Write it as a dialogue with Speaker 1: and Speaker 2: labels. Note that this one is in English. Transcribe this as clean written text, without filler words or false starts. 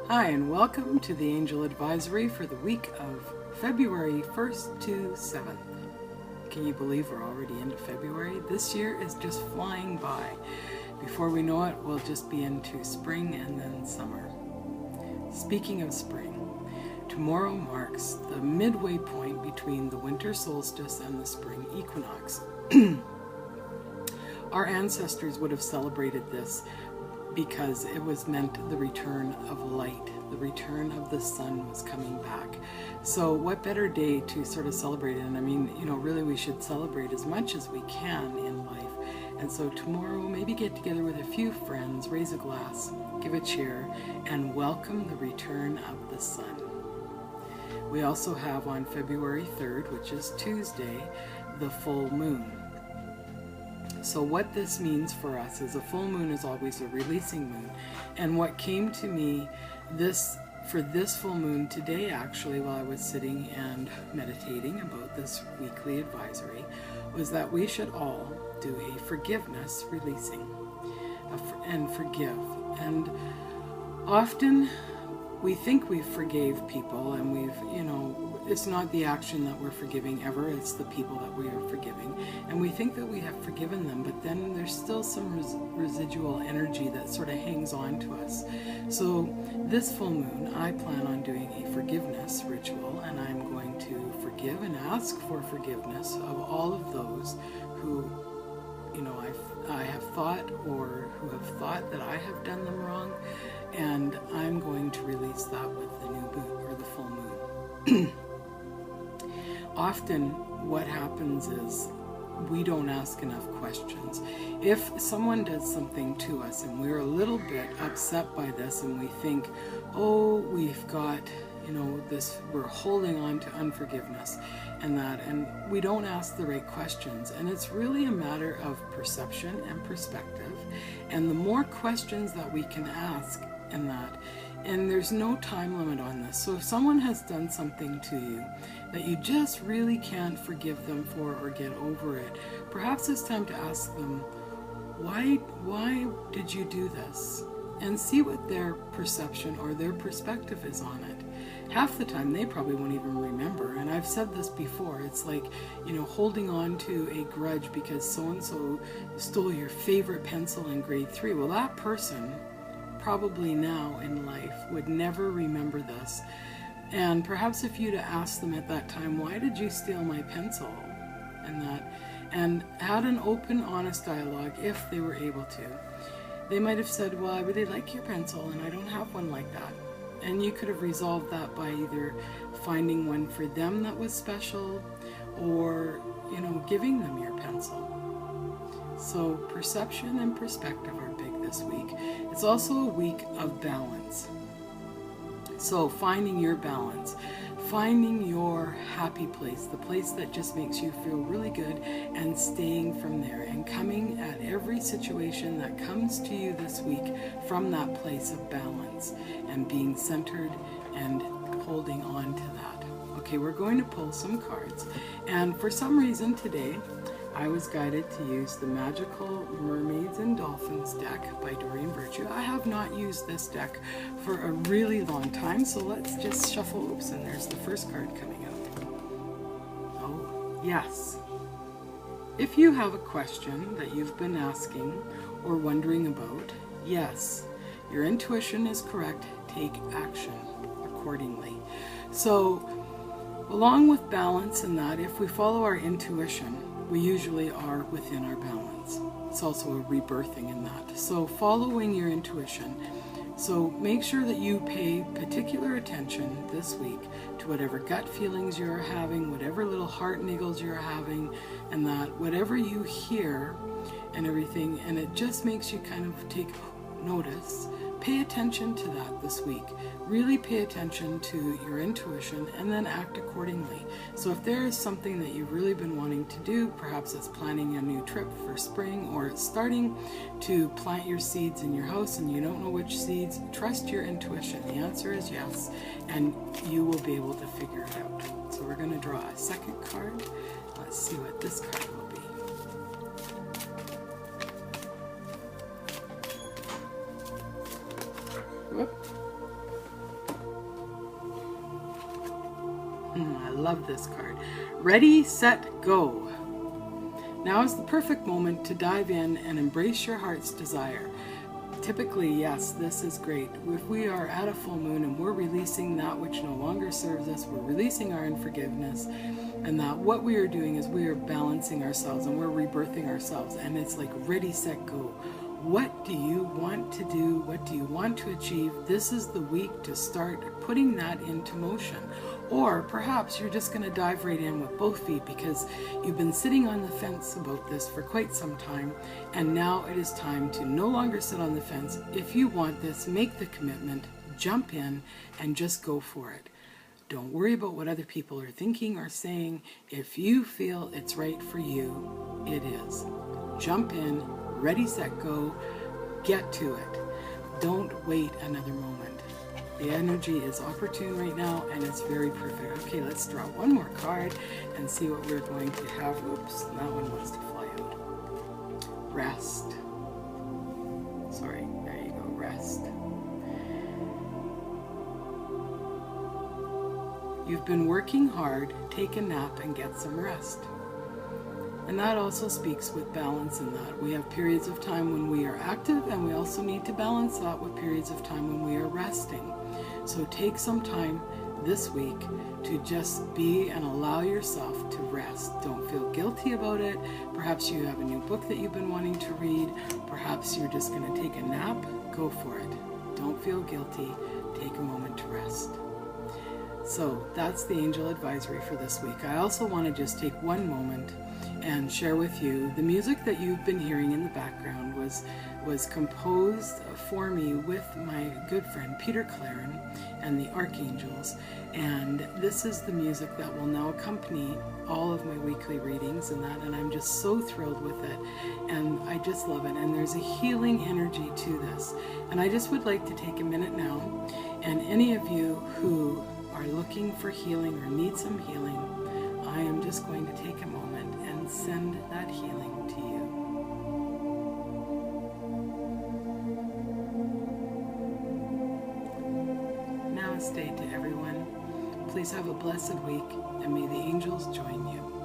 Speaker 1: Hi, and welcome to the Angel Advisory for the week of February 1st to 7th. Can you believe we're already into February? This year is just flying by. Before we know it, we'll just be into spring and then summer. Speaking of spring, tomorrow marks the midway point between the winter solstice and the spring equinox. Our ancestors would have celebrated this because it was meant the return of light, the return of the sun was coming back. So what better day to sort of celebrate it? And I mean, really we should celebrate as much as we can in life. And so tomorrow, maybe get together with a few friends, raise a glass, give a cheer, and welcome the return of the sun. We also have on February 3rd, which is Tuesday, the full moon. So what this means for us is a full moon is always a releasing moon. And what came to me for this full moon today, actually, while I was sitting and meditating about this weekly advisory, was that we should all do a forgiveness releasing and forgive. And often we think we forgave people and it's not the action that we're forgiving ever, it's the people that we are forgiving. And we think that we have forgiven them, but then there's still some residual energy that sort of hangs on to us. So this full moon, I plan on doing a forgiveness ritual, and I'm going to forgive and ask for forgiveness of all of those who, I have thought or who have thought that I have done them wrong, and I'm going to release that with the new moon or the full moon. Often what happens is we don't ask enough questions. If someone does something to us and we're a little bit upset by this and we think, oh, we've got, we're holding on to unforgiveness and we don't ask the right questions. And it's really a matter of perception and perspective. And the more questions that we can ask and there's no time limit on this. So if someone has done something to you that you just really can't forgive them for or get over it, perhaps it's time to ask them, why did you do this? And see what their perception or their perspective is on it. Half the time they probably won't even remember. And I've said this before, it's like, holding on to a grudge because so-and-so stole your favorite pencil in grade 3. Well, that person probably now in life would never remember this. And perhaps if you'd asked them at that time, why did you steal my pencil? And had an open, honest dialogue, if they were able to, they might have said, well, I really like your pencil and I don't have one like that. And you could have resolved that by either finding one for them that was special or, giving them your pencil. So perception and perspective are big this week. It's also a week of balance. So finding your balance, finding your happy place, the place that just makes you feel really good, and staying from there and coming at every situation that comes to you this week from that place of balance and being centered and holding on to that. Okay, we're going to pull some cards, and for some reason today I was guided to use the Magical Mermaids and Dolphins deck by Doreen Virtue. I have not used this deck for a really long time, so let's just shuffle. Oops, and there's the first card coming out. Oh, yes. If you have a question that you've been asking or wondering about, yes, your intuition is correct. Take action accordingly. So, along with balance in that, if we follow our intuition, we usually are within our balance. It's also a rebirthing in that. So following your intuition. So make sure that you pay particular attention this week to whatever gut feelings you're having, whatever little heart niggles you're having, and that whatever you hear and everything, and it just makes you kind of take notice. Pay attention to that this week. Really pay attention to your intuition and then act accordingly. So if there is something that you've really been wanting to do, perhaps it's planning a new trip for spring, or it's starting to plant your seeds in your house and you don't know which seeds, trust your intuition. The answer is yes, and you will be able to figure it out. So we're going to draw a second card. Let's see what this card will be. Whoop. love this card. Ready, set, go. Now is the perfect moment to dive in and embrace your heart's desire. Typically, yes, this is great. If we are at a full moon and we're releasing that which no longer serves us, we're releasing our unforgiveness, and that what we are doing is we are balancing ourselves and we're rebirthing ourselves. And it's like ready, set, go. What do you want to do? What do you want to achieve? This is the week to start putting that into motion. Or perhaps you're just going to dive right in with both feet because you've been sitting on the fence about this for quite some time, and now it is time to no longer sit on the fence. If you want this, make the commitment, jump in, and just go for it. Don't worry about what other people are thinking or saying. If you feel it's right for you, it is. Jump in, ready, set, go, get to it. Don't wait another moment. The energy is opportune right now, and it's very perfect. Okay, let's draw one more card and see what we're going to have. Oops, that one wants to fly out. Rest. Sorry, there you go, rest. You've been working hard, take a nap and get some rest. And that also speaks with balance in that. We have periods of time when we are active, and we also need to balance that with periods of time when we are resting. So take some time this week to just be and allow yourself to rest. Don't feel guilty about it. Perhaps you have a new book that you've been wanting to read. Perhaps you're just going to take a nap. Go for it. Don't feel guilty. Take a moment to rest. So that's the angel advisory for this week. I also want to just take one moment and share with you the music that you've been hearing in the background was composed for me with my good friend Peter Claren and the Archangels, and this is the music that will now accompany all of my weekly readings and I'm just so thrilled with it, and I just love it, and there's a healing energy to this. And I just would like to take a minute now, and any of you who are looking for healing or need some healing, I am just going to take a moment and send that healing to you. Namaste to everyone. Please have a blessed week, and may the angels join you.